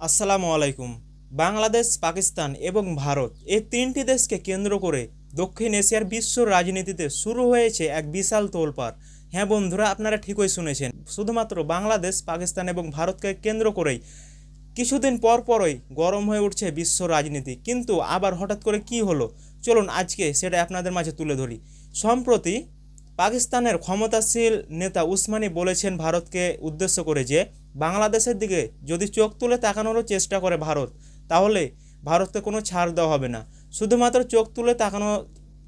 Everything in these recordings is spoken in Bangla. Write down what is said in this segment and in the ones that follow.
আসসালামু আলাইকুম। বাংলাদেশ, পাকিস্তান এবং ভারত এই তিনটি দেশকে কেন্দ্র করে দক্ষিণ এশিয়ার বিশ্ব রাজনীতিতে শুরু হয়েছে এক বিশাল তোলপাড়। হ্যাঁ বন্ধুরা, আপনারা ঠিকই শুনেছেন। শুধুমাত্র বাংলাদেশ, পাকিস্তান এবং ভারতকে কেন্দ্র করেই কিছুদিন পর পরই গরম হয়ে উঠছে বিশ্ব রাজনীতি। কিন্তু আবার হঠাৎ করে কি হলো, চলুন আজকে সেটা আপনাদের মাঝে তুলে ধরি। সম্প্রতি পাকিস্তানের ক্ষমতাশীল নেতা উসমানী বলেছেন ভারতকে উদ্দেশ্য করে যে বাংলাদেশের দিকে যদি চোখ তুলে তাকানোরও চেষ্টা করে ভারত, তাহলে ভারতকে কোনো ছাড় দেওয়া হবে না। শুধুমাত্র চোখ তুলে তাকানোর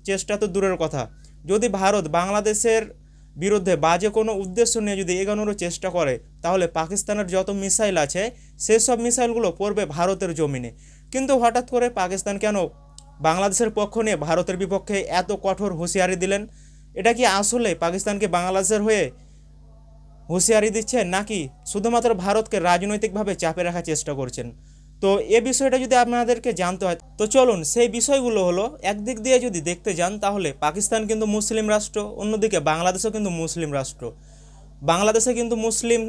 চেষ্টা তো দূরের কথা, যদি ভারত বাংলাদেশের বিরুদ্ধে বাজে কোনো উদ্দেশ্য নিয়ে যদি এগোনোরও চেষ্টা করে, তাহলে পাকিস্তানের যত মিসাইল আছে সেসব মিসাইলগুলো পড়বে ভারতের জমিনে। কিন্তু হঠাৎ করে পাকিস্তান কেন বাংলাদেশের পক্ষ নিয়ে ভারতের বিপক্ষে এত কঠোর হুঁশিয়ারি দিলেন? এটা কি আসলে পাকিস্তানকে বাংলাদেশের হয়ে হুঁশিয়ারি দিচ্ছেন, নাকি শুধুমাত্র ভারতকে রাজনৈতিকভাবে চাপে রাখার চেষ্টা করছেন? তো এ বিষয়টা যদি আপনাদেরকে জানতে হয়, তো চলুন সেই বিষয়গুলো হলো, একদিক দিয়ে যদি দেখতে যান তাহলে পাকিস্তান কিন্তু মুসলিম রাষ্ট্র, অন্যদিকে বাংলাদেশও কিন্তু মুসলিম রাষ্ট্র। বাংলাদেশে কিন্তু মুসলিম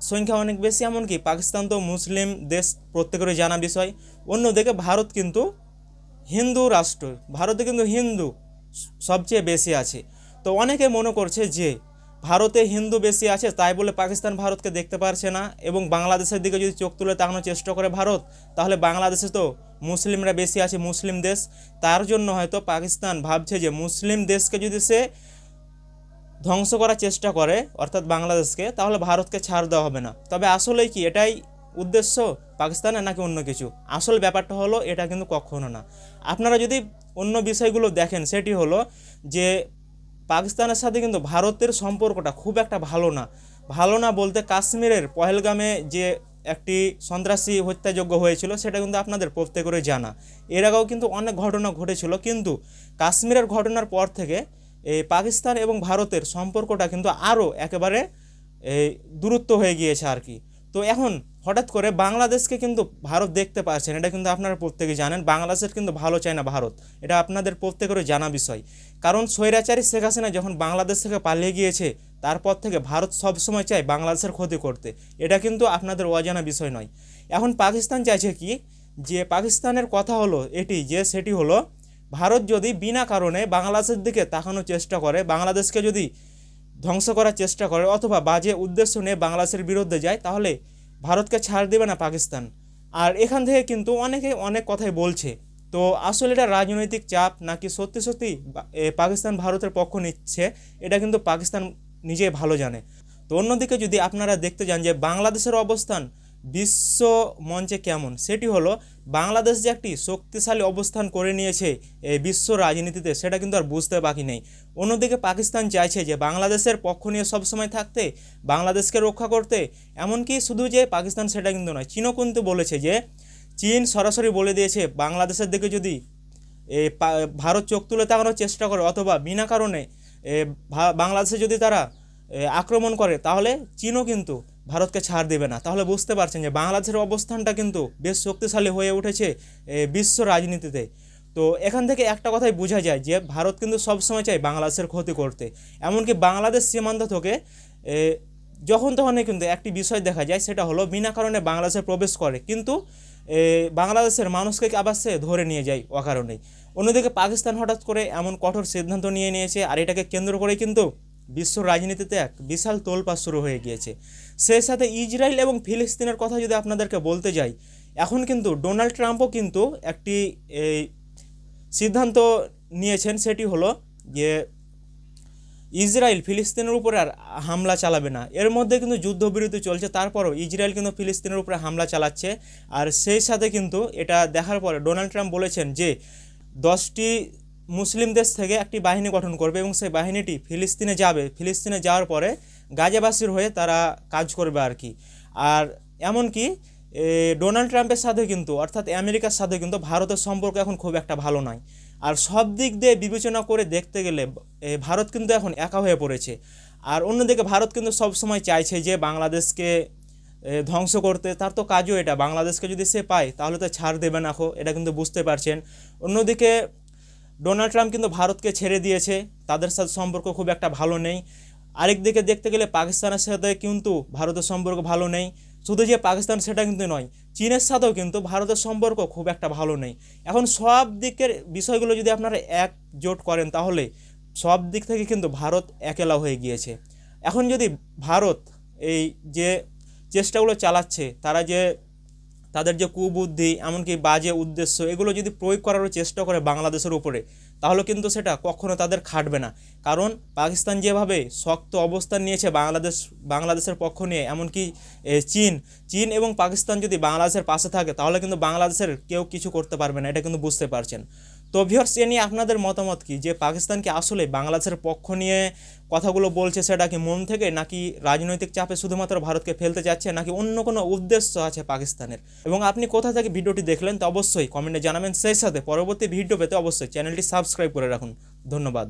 সংখ্যা অনেক বেশি, এমনকি পাকিস্তান তো মুসলিম দেশ, প্রত্যেকেরই জানা বিষয়। অন্যদিকে ভারত কিন্তু হিন্দু রাষ্ট্র, ভারতে কিন্তু হিন্দু সবচেয়ে বেশি আছে। তো অনেকে মনে করছে যে ভারতে হিন্দু বেশি আছে তাই বলে পাকিস্তান ভারতকে দেখতে পারছে না, এবং বাংলাদেশের দিকে যদি চোখ তুলে তাকানোর চেষ্টা করে ভারত, তাহলে বাংলাদেশে তো মুসলিমরা বেশি আছে, মুসলিম দেশ। তার জন্য হয়তো পাকিস্তান ভাবছে যে মুসলিম দেশকে যদি সে ধ্বংস করার চেষ্টা করে, অর্থাৎ বাংলাদেশকে, তাহলে ভারতকে ছাড় দেওয়া হবে না। তবে আসলেই কি এটাই উদ্দেশ্য পাকিস্তানের, নাকি অন্য কিছু? আসল ব্যাপারটা হলো এটা কিন্তু কখনো না। আপনারা যদি অন্য বিষয়গুলো দেখেন, সেটি হলো যে পাকিস্তানের সাথে কিন্তু ভারতের সম্পর্কটা খুব একটা ভালো না। ভালো না বলতে, কাশ্মীরের পহেলগামে যে একটি সন্ত্রাসী হত্যাযজ্ঞ হয়েছিল সেটা কিন্তু আপনাদের প্রত্যেকেরই জানা। এর আগেও কিন্তু অনেক ঘটনা ঘটেছিল, কিন্তু কাশ্মীরের ঘটনার পর থেকে এই পাকিস্তান এবং ভারতের সম্পর্কটা কিন্তু আরও একেবারে এই দূরত্ব হয়ে গিয়েছে আর কি। তো এখন হঠাৎ করে বাংলাদেশকে কিন্তু ভারত দেখতে পাচ্ছেন, এটা কিন্তু আপনারা প্রত্যেকে জানেন। বাংলাদেশের কিন্তু ভালো চায় না ভারত, এটা আপনাদের প্রত্যেকেরও জানা বিষয়। কারণ স্বৈরাচারী শেখ হাসিনা যখন বাংলাদেশ থেকে পালিয়ে গিয়েছে, তারপর থেকে ভারত সবসময় চায় বাংলাদেশের ক্ষতি করতে। এটা কিন্তু আপনাদের অজানা বিষয় নয়। এখন পাকিস্তান চাইছে কি, যে পাকিস্তানের কথা হলো এটি, যে সেটি হলো ভারত যদি বিনা কারণে বাংলাদেশের দিকে তাকানোর চেষ্টা করে, বাংলাদেশকে যদি ধ্বংস করার চেষ্টা করে, অথবা বাজে উদ্দেশ্য নিয়ে বাংলাদেশের বিরুদ্ধে যায়, তাহলে ভারতকে ছাড় দেবে না পাকিস্তান। আর এখান থেকে কিন্তু অনেকে অনেক কথাই বলছে। তো আসলে এটা রাজনৈতিক চাপ, নাকি সত্যি সত্যি পাকিস্তান ভারতের পক্ষ নিচ্ছে, এটা কিন্তু পাকিস্তান নিজেই ভালো জানে। তো অন্যদিকে যদি আপনারা দেখতে যান যে বাংলাদেশের অবস্থান বিশ্ব মঞ্চে কেমন, সেটি হলো বাংলাদেশ যে একটি শক্তিশালী অবস্থান করে নিয়েছে এই বিশ্ব রাজনীতিতে, সেটা কিন্তু আর বুঝতে বাকি নেই। অন্যদিকে পাকিস্তান চাইছে যে বাংলাদেশের পক্ষ নিয়ে সবসময় থাকতে, বাংলাদেশকে রক্ষা করতে। এমনকি শুধু যে পাকিস্তান সেটা কিন্তু নয়, চীনও কিন্তু বলেছে যে, চীন সরাসরি বলে দিয়েছে বাংলাদেশের দিকে যদি ভারত চোখ তুলে তাকানোর চেষ্টা করে, অথবা বিনা কারণে বাংলাদেশে যদি তারা আক্রমণ করে, তাহলে চীনও কিন্তু ভারতকে ছাড় দেবে না। তাহলে বুঝতে পারছেন যে বাংলাদেশের অবস্থানটা কিন্তু বেশ শক্তিশালী হয়ে উঠেছে বিশ্ব রাজনীতিতে। তো এখান থেকে একটা কথাই বোঝা যায় যে ভারত কিন্তু সবসময় চায় বাংলাদেশের ক্ষতি করতে। এমনকি বাংলাদেশ সীমান্ত থেকে যখন তখনই কিন্তু একটি বিষয় দেখা যায়, সেটা হলো বিনা কারণে বাংলাদেশে প্রবেশ করে, কিন্তু বাংলাদেশের মানুষকে আবার সে ধরে নিয়ে যায় অকারণেই। অন্যদিকে পাকিস্তান হঠাৎ করে এমন কঠোর সিদ্ধান্ত নিয়ে নিয়েছে, আর এটাকে কেন্দ্র করে কিন্তু বিশ্ব রাজনীতিতে এক বিশাল তোলপাড় শুরু হয়ে গিয়েছে। সেই সাথে ইসরায়েল এবং ফিলিস্তিনের কথা যদি আপনাদেরকে বলতে যাই, এখন কিন্তু ডোনাল্ড ট্রাম্পও কিন্তু একটি এই সিদ্ধান্ত নিয়েছেন, সেটি হলো যে ইসরায়েল ফিলিস্তিনের উপরে আর হামলা চালাবে না। এর মধ্যে কিন্তু যুদ্ধবিরতি চলছে, তারপরও ইসরায়েল কিন্তু ফিলিস্তিনের উপরে হামলা চালাচ্ছে। আর সেই সাথে কিন্তু এটা দেখার পরে ডোনাল্ড ট্রাম্প বলেছেন যে 10টি মুসলিম দেশ থেকে একটি বাহিনী গঠন করবে, এবং সেই বাহিনীটি ফিলিস্তিনে যাবে। ফিলিস্তিনে যাওয়ার পরে গাজাবাসীর হয়ে তারা কাজ করবে আর কি। আর এমনকি ডোনাল্ড ট্রাম্পের সাথে কিন্তু, অর্থাৎ আমেরিকার সাথে কিন্তু ভারতের সম্পর্ক এখন খুব একটা ভালো নয়। আর সব দিক দিয়ে বিবেচনা করে দেখতে গেলে ভারত কিন্তু এখন একা হয়ে পড়েছে। আর অন্যদিকে ভারত কিন্তু সবসময় চাইছে যে বাংলাদেশকে ধ্বংস করতে। তার তো কাজও এটা, বাংলাদেশকে যদি সে পায় তাহলে তো ছাড় দেবে না, এটা কিন্তু বুঝতে পারছেন। অন্যদিকে ডোনাল্ড ট্রাম্প কিন্তু ভারতকে ছেড়ে দিয়েছে, তাদের সাথে সম্পর্ক খুব একটা ভালো নেই। আরেক দিকে দেখতে গেলে পাকিস্তানের সাথে কিন্তু ভারতের সম্পর্ক ভালো নেই। শুধু যে পাকিস্তান সেটা কিন্তু নয়, চীনের সাথেও কিন্তু ভারতের সম্পর্ক খুব একটা ভালো নেই। এখন সব দিকের বিষয়গুলো যদি আপনারা একজোট করেন তাহলে সব দিক থেকে কিন্তু ভারত একেলা হয়ে গিয়েছে। এখন যদি ভারত এই যে চেষ্টাগুলো চালাচ্ছে, তাদের যে কুবুদ্ধি এমনকি বাজে উদ্দেশ্য এগুলো যদি প্রয়োগ করারও চেষ্টা করে বাংলাদেশের উপরে, তাহলে কিন্তু সেটা কখনো তাদের খাটবে না। কারণ পাকিস্তান যেভাবে শক্ত অবস্থান নিয়েছে বাংলাদেশের পক্ষ নিয়ে, এমনকি চীন চীন এবং পাকিস্তান যদি বাংলাদেশের পাশে থাকে তাহলে কিন্তু বাংলাদেশের কেউ কিছু করতে পারবে না, এটা কিন্তু বুঝতে পারছেন। তো ভিউয়ার্স, এ নিয়ে আপনাদের মতামত কি, যে পাকিস্তান কি আসলে বাংলাদেশের পক্ষ নিয়ে কথাগুলো বলছে সেটা কি মন থেকে, নাকি রাজনৈতিক চাপে শুধুমাত্র ভারতকে ফেলতে যাচ্ছে, নাকি অন্য কোনো উদ্দেশ্য আছে পাকিস্তানের? এবং আপনি কোথা থেকে ভিডিওটি দেখলেন তা অবশ্যই কমেন্টে জানাবেন। সেই সাথে পরবর্তী ভিডিও পেতে অবশ্যই চ্যানেলটি সাবস্ক্রাইব করে রাখুন। ধন্যবাদ।